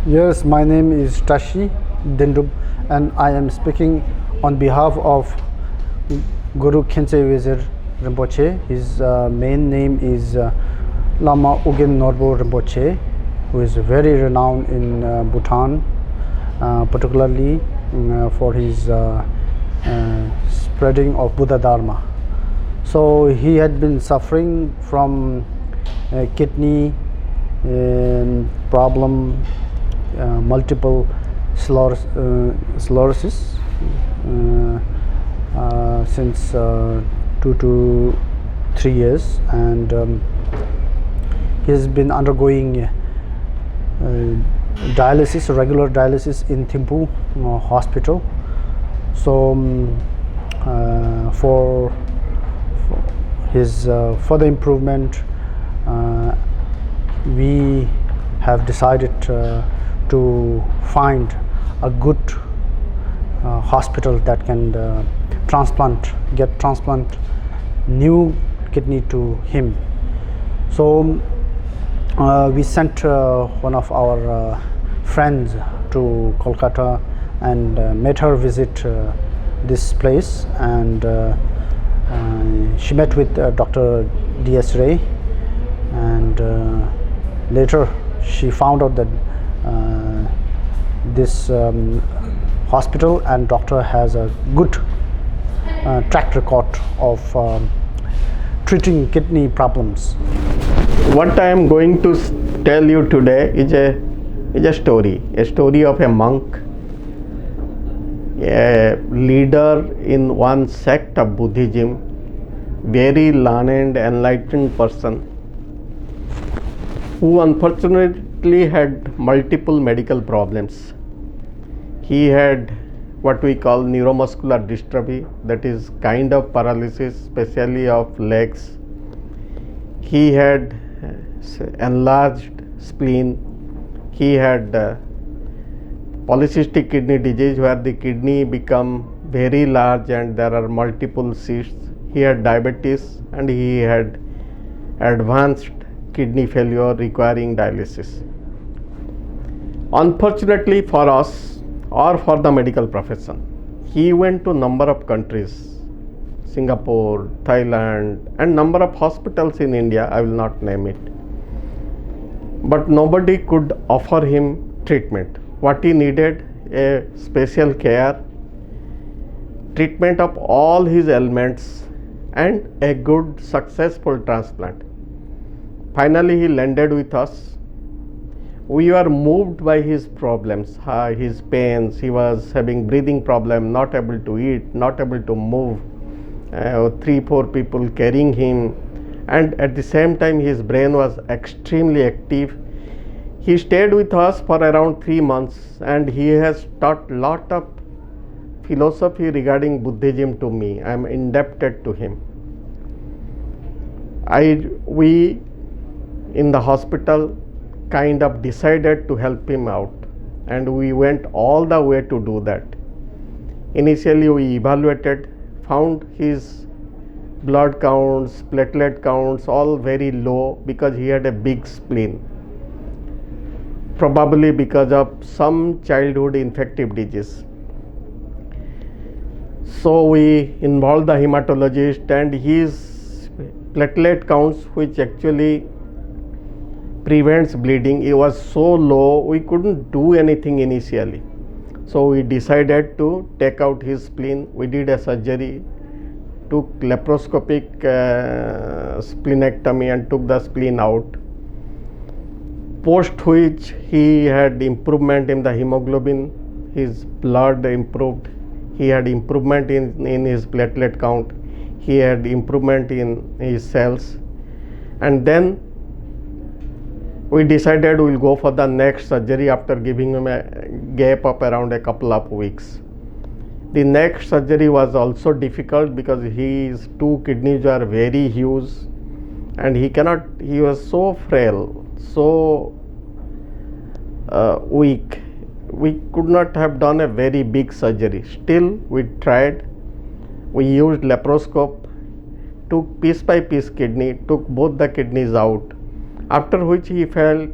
Yes, my name is Tashi Dindub, and I am speaking on behalf of Guru Khyentse Wezir Rinpoche. His main name is Lama Ugyen Norbu Rinpoche, who is very renowned in Bhutan, particularly for his spreading of Buddha Dharma. So he had been suffering from kidney problem, multiple sclerosis since 2 to 3 years, and he has been undergoing dialysis, regular dialysis in Thimphu hospital. So for his further improvement, we have decided to find a good hospital that can get transplant new kidney to him. So we sent one of our friends to Kolkata and made her visit this place, and she met with Dr. D.S. Ray, and later she found out that this hospital and doctor has a good track record of treating kidney problems. What I am going to tell you today is a story of a monk, a leader in one sect of Buddhism, very learned, enlightened person, who unfortunately had multiple medical problems. He had what we call neuromuscular dystrophy, that is kind of paralysis, especially of legs. He had enlarged spleen. He had polycystic kidney disease, where the kidney become very large and there are multiple cysts. He had diabetes, and he had advanced kidney failure requiring dialysis. Unfortunately for us, or for the medical profession, he went to number of countries, Singapore, Thailand, and number of hospitals in India, I will not name it. But nobody could offer him treatment. What he needed, a special care, treatment of all his ailments, and a good successful transplant. Finally he landed with us. We were moved by his problems, his pains. He was having breathing problem, not able to eat, not able to move, 3-4 people carrying him, and at the same time his brain was extremely active. He stayed with us for around 3 months, and he has taught lot of philosophy regarding Buddhism to me. I am indebted to him. We in the hospital kind of decided to help him out, and we went all the way to do that. Initially we evaluated, found his blood counts, platelet counts all very low, because he had a big spleen, probably because of some childhood infective disease. So we involved the hematologist, and his platelet counts, which actually prevents bleeding, it was so low we couldn't do anything initially. So we decided to take out his spleen. We did a surgery, took laparoscopic splenectomy and took the spleen out, post which he had improvement in the hemoglobin, his blood improved, he had improvement in his platelet count, he had improvement in his cells, and then we decided we will go for the next surgery after giving him a gap of around a couple of weeks. The next surgery was also difficult because his 2 kidneys were very huge, and he was so frail, so weak. We could not have done a very big surgery. Still we tried. We used laparoscope, took piece by piece kidney, took both the kidneys out, after which he felt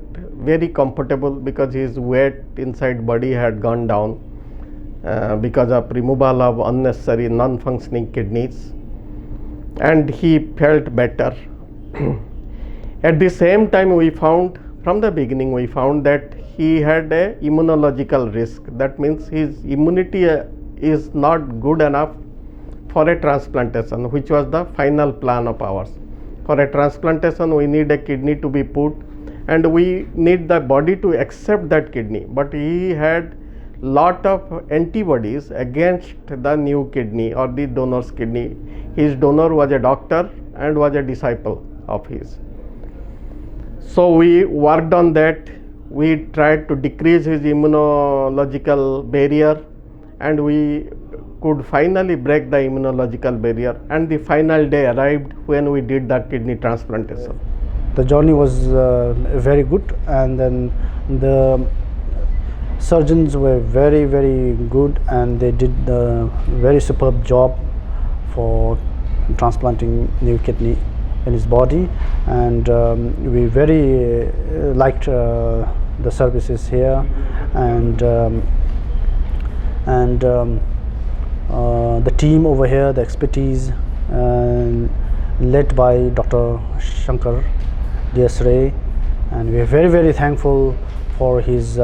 very comfortable because his weight inside body had gone down because of removal of unnecessary non-functioning kidneys, and he felt better. At the same time, we found from the beginning that he had a immunological risk. That means his immunity is not good enough for a transplantation, which was the final plan of ours. For a transplantation, we need a kidney to be put, and we need the body to accept that kidney. But he had lot of antibodies against the new kidney or the donor's kidney. His donor was a doctor and was a disciple of his. So we worked on that. We tried to decrease his immunological barrier, and we could finally break the immunological barrier, and the final day arrived when we did the kidney transplantation. The journey was very good, and then the surgeons were very, very good, and they did a very superb job for transplanting new kidney in his body, and we very liked the services here, and the team over here, the expertise led by Dr. Shankar Ray, and we are very, very thankful for his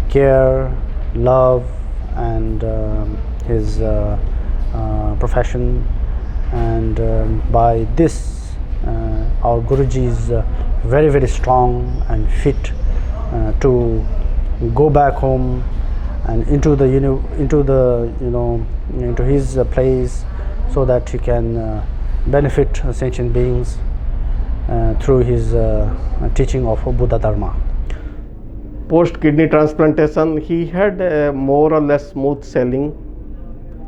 care, love, and his profession. And by this, our Guruji is very, very strong and fit to go back home and into his place, so that he can benefit sentient beings through his teaching of Buddha Dharma. Post kidney transplantation, he had more or less smooth sailing,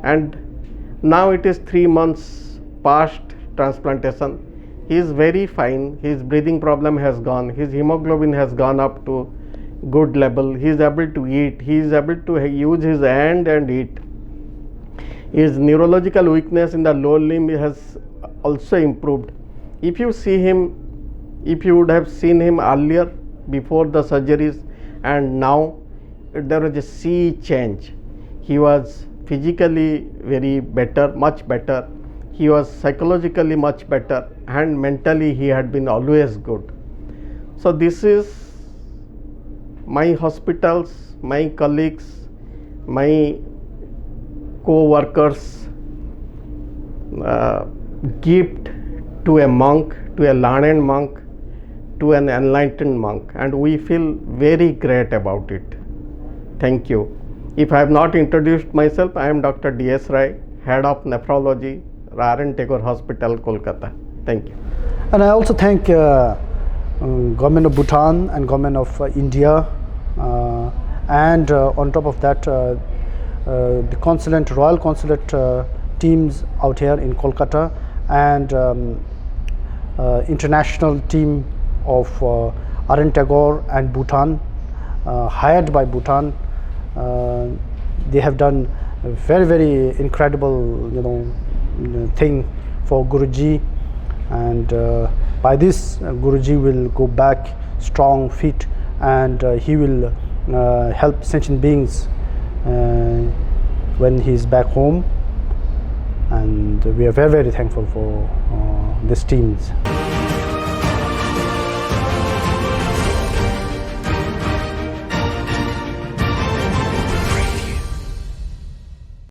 and now it is 3 months past transplantation. He is very fine. His breathing problem has gone. His hemoglobin has gone up to good level. He is able to eat. He is able to use his hand and eat. His neurological weakness in the lower limb has also improved. If you would have seen him earlier, before the surgeries, and now, there was a sea change. He was physically very better, much better. He was psychologically much better, and mentally he had been always good. So this is my hospitals, my colleagues, my co-workers gift to a monk, to a learned monk, to an enlightened monk, and we feel very great about it. Thank you. If I have not introduced myself, I am Dr. D.S. Ray, Head of Nephrology, R N Tagore Hospital, Kolkata. Thank you. And I also thank Government of Bhutan and Government of India, and on top of that, the consulate, Royal Consulate teams out here in Kolkata, and international team of R N Tagore and Bhutan, hired by Bhutan. They have done a very, very incredible, thing for Guruji, and by this Guruji will go back strong, fit, and he will help sentient beings when he is back home, and we are very, very thankful for these teams.